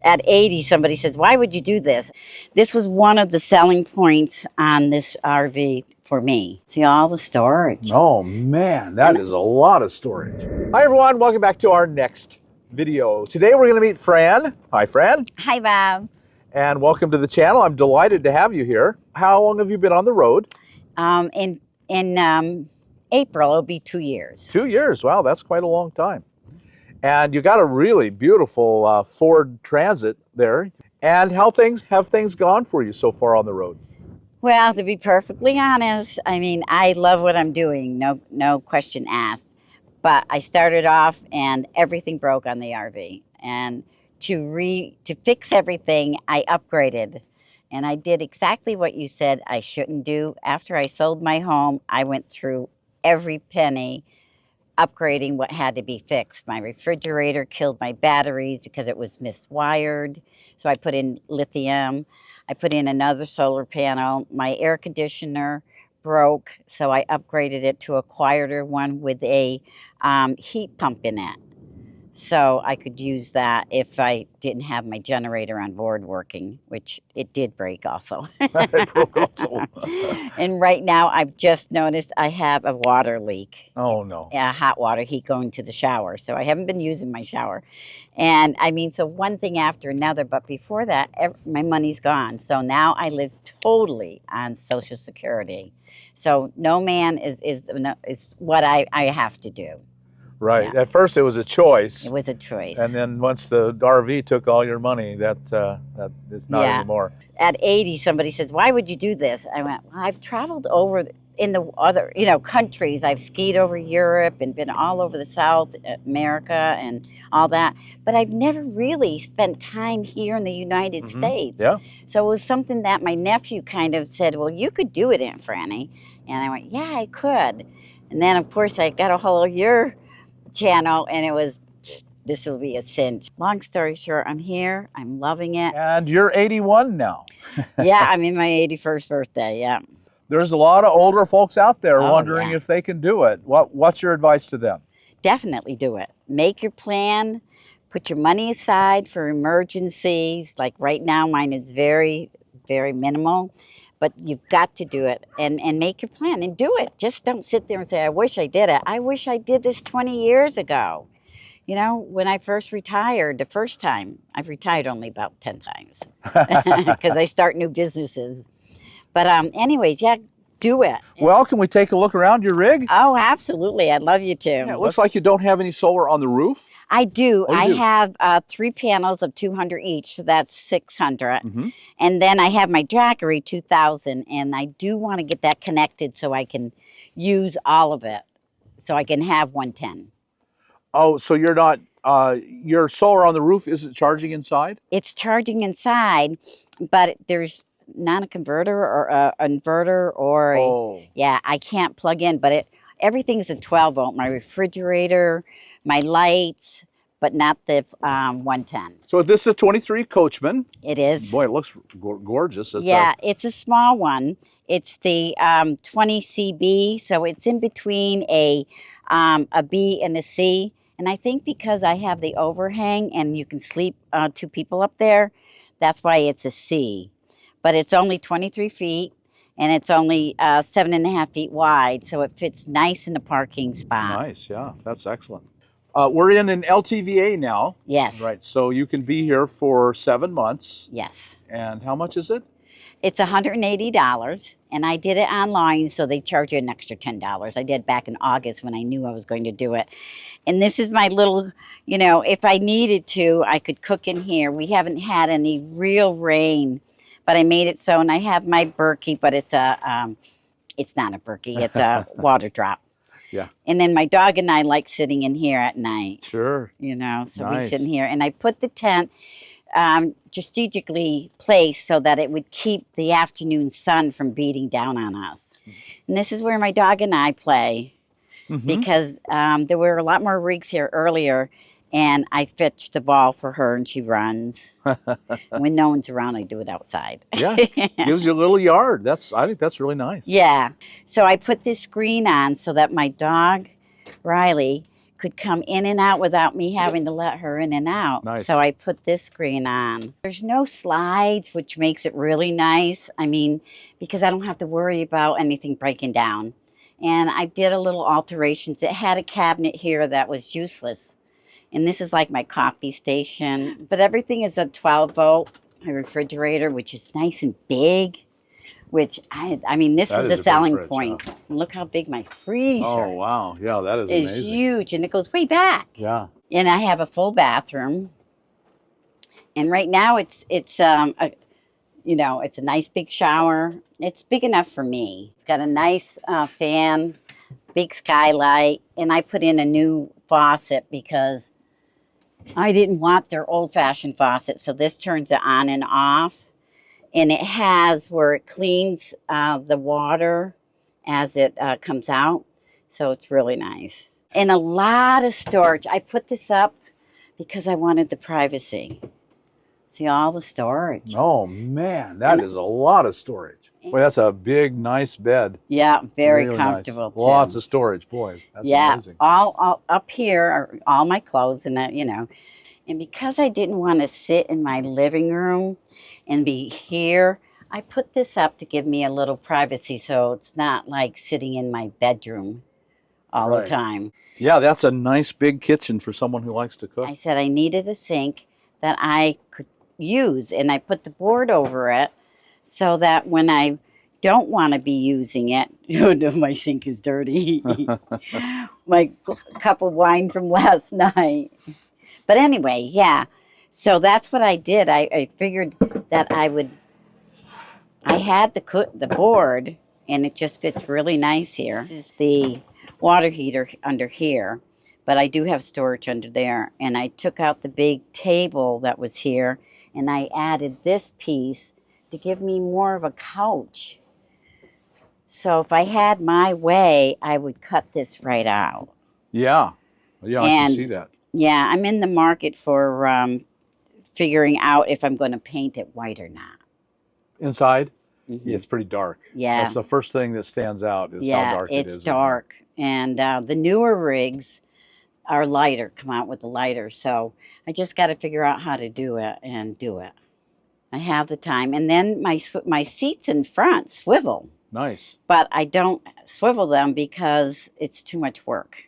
At 80, somebody says, why would you do this? This was one of the selling points on this RV for me. See all the storage. Oh man, that is a lot of storage. Hi everyone, welcome back to our next video. Today we're going to meet Fran. Hi Fran. Hi, Bob. And welcome to the channel. I'm delighted to have you here. How long have you been on the road? In April, it'll be 2 years. 2 years, wow, that's quite a long time. And you got a really beautiful Ford Transit there. And how have things gone for you so far on the road? Well, to be perfectly honest, I mean, I love what I'm doing, no question asked. But I started off and everything broke on the RV. And to fix everything, I upgraded. And I did exactly what you said I shouldn't do. After I sold my home, I went through every penny upgrading what had to be fixed. My refrigerator killed my batteries because it was miswired. So I put in lithium. I put in another solar panel. My air conditioner broke, so I upgraded it to a quieter one with a heat pump in it. So I could use that if I didn't have my generator on board working, which it did break also. It broke also. And right now I've just noticed I have a water leak. Oh no. Yeah, hot water heat going to the shower. So I haven't been using my shower. And I mean, so one thing after another, but before that, my money's gone. So now I live totally on Social Security. So no man is what I have to do. Right. Yeah. At first it was a choice. It was a choice. And then once the RV took all your money, that is not anymore. At 80, somebody says, why would you do this? I went, well, I've traveled over in the other, countries. I've skied over Europe and been all over the South America and all that. But I've never really spent time here in the United States. Yeah. So it was something that my nephew kind of said, well, you could do it, Aunt Franny. And I went, yeah, I could. And then, of course, I got a hold of your channel and it was, this will be a cinch. Long story short, I'm here. I'm loving it. And you're 81 now. Yeah, I'm in my 81st birthday, yeah. There's a lot of older folks out there Oh, wondering yeah. if they can do it. What's your advice to them? Definitely do it. Make your plan. Put your money aside for emergencies. Like right now, mine is very, very minimal. But you've got to do it and make your plan and do it. Just don't sit there and say, I wish I did it. I wish I did this 20 years ago. You know, when I first retired, the first time, I've retired only about 10 times because I start new businesses. But anyways, yeah, do it. Well, can we take a look around your rig? Oh, absolutely. I'd love you to. Yeah, it looks like you don't have any solar on the roof. I do. Oh, you I do? have 3 panels of 200 each, so that's 600. And then I have my Jackery 2000, and I do want to get that connected so I can use all of it, so I can have 110. Oh, so you're not, your solar on the roof isn't charging inside? It's charging inside, but there's not a converter or an inverter or, yeah, I can't plug in, but everything's a 12 volt. My refrigerator, my lights, but not the 110. So this is a 23 Coachmen. It is. Boy, it looks gorgeous. It's a small one. It's the 20 CB, so it's in between a B and a C. And I think because I have the overhang and you can sleep 2 people up there, that's why it's a C. But it's only 23 feet. And it's only 7.5 feet wide, so it fits nice in the parking spot. Nice, yeah, that's excellent. We're in an LTVA now. Yes. Right, so you can be here for 7 months. Yes. And how much is it? It's $180, and I did it online, so they charge you an extra $10. I did back in August when I knew I was going to do it. And this is my little, if I needed to, I could cook in here. We haven't had any real rain. But I made it so, and I have my Berkey, but it's not a Berkey, it's a water drop. Yeah. And then my dog and I like sitting in here at night. Sure. So we sit in here. And I put the tent strategically placed so that it would keep the afternoon sun from beating down on us. And this is where my dog and I play because there were a lot more rigs here earlier. And I fetch the ball for her and she runs. When no one's around, I do it outside. Yeah, gives you a little yard. I think that's really nice. Yeah. So I put this screen on so that my dog, Riley, could come in and out without me having to let her in and out. Nice. So I put this screen on. There's no slides, which makes it really nice. I mean, because I don't have to worry about anything breaking down. And I did a little alterations. It had a cabinet here that was useless. And this is like my coffee station. But everything is a 12-volt refrigerator, which is nice and big. Which, I mean, this was a selling point. Huh? Look how big my freezer is. Oh, wow. Yeah, that is amazing. It's huge, and it goes way back. Yeah. And I have a full bathroom. And right now, it's a nice big shower. It's big enough for me. It's got a nice fan, big skylight, and I put in a new faucet because I didn't want their old-fashioned faucet, so this turns it on and off. And it has where it cleans the water as it comes out. So it's really nice. And a lot of storage. I put this up because I wanted the privacy. See all the storage. Oh, man, that is a lot of storage. Boy, that's a big, nice bed. Yeah, very really comfortable. Nice. Lots of storage, boy. That's amazing. All up here are all my clothes and that, And because I didn't want to sit in my living room and be here, I put this up to give me a little privacy so it's not like sitting in my bedroom all the time. Yeah, that's a nice big kitchen for someone who likes to cook. I said I needed a sink that I could use, and I put the board over it so that when I don't want to be using it, oh no, my sink is dirty. My cup of wine from last night. But anyway, yeah. So that's what I did. I figured that I had the board, and it just fits really nice here. This is the water heater under here, but I do have storage under there. And I took out the big table that was here, and I added this piece to give me more of a couch. So if I had my way, I would cut this right out. Yeah. Yeah, I can see that. Yeah, I'm in the market for figuring out if I'm going to paint it white or not. Inside? Mm-hmm. Yeah, it's pretty dark. Yeah. That's the first thing that stands out is how dark it is. It's dark. And the newer rigs are lighter, come out with the lighter. So I just got to figure out how to do it and do it. I have the time. And then my seats in front swivel. Nice. But I don't swivel them because it's too much work.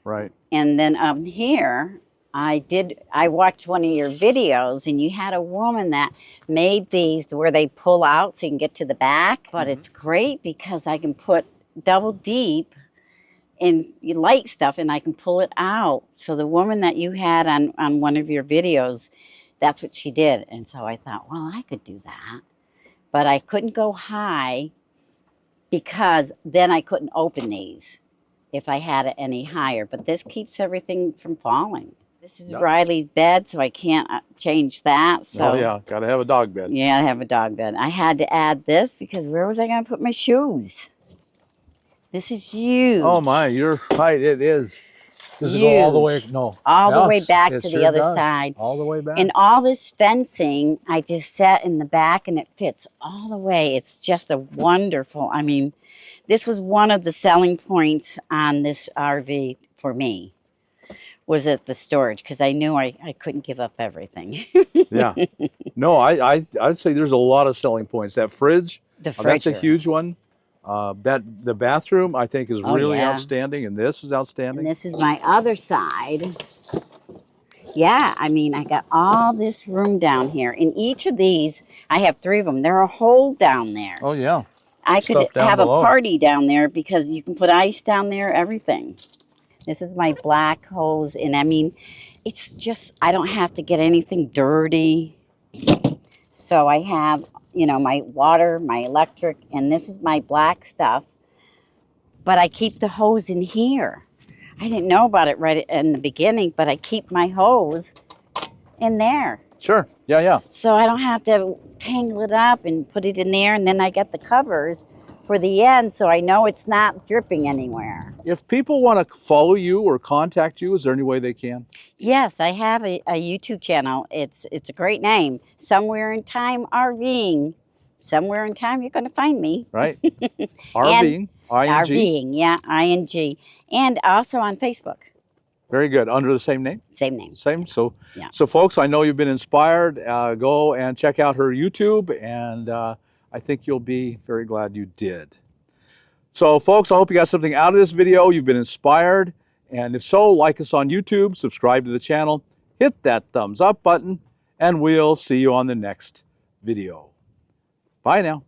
Right. And then up here, I watched one of your videos, and you had a woman that made these where they pull out so you can get to the back. But it's great because I can put double deep in light stuff, and I can pull it out. So the woman that you had on one of your videos, that's what she did. And so I thought, well, I could do that. But I couldn't go high because then I couldn't open these if I had it any higher. But this keeps everything from falling. This is Riley's bed, so I can't change that. So, oh, yeah. Got to have a dog bed. Yeah, I have a dog bed. I had to add this because where was I going to put my shoes? This is huge. Oh, my. You're right. It is. Does it go all the way? No. All the way back to the other side. All the way back. And all this fencing, I just set in the back, and it fits all the way. It's just a wonderful, I mean, this was one of the selling points on this RV for me, was at the storage, because I knew I couldn't give up everything. Yeah. No, I'd say there's a lot of selling points. That fridge, that's a huge one. The bathroom, I think, is really outstanding, and this is outstanding. And this is my other side. Yeah, I mean, I got all this room down here. In each of these, I have 3 of them. There are holes down there. Oh, yeah. I could have a party down there because you can put ice down there, everything. This is my black hose, and I mean, it's just, I don't have to get anything dirty. So I have, my water, my electric, and this is my black stuff. But I keep the hose in here. I didn't know about it right in the beginning, but I keep my hose in there. Sure. Yeah, yeah. So I don't have to tangle it up and put it in there, and then I get the covers for the end so I know it's not dripping anywhere. If people want to follow you or contact you, is there any way they can? Yes, I have a YouTube channel. It's a great name, Somewhere in Time RVing. somewhere in time you're going to find me. Right. RVing. RVing, yeah, ING. And also on Facebook. Very good. Under the same name? Same name. Same. So, yeah. So folks, I know you've been inspired. Go and check out her YouTube, and I think you'll be very glad you did. So folks, I hope you got something out of this video. You've been inspired. And if so, like us on YouTube, subscribe to the channel, hit that thumbs up button, and we'll see you on the next video. Bye now.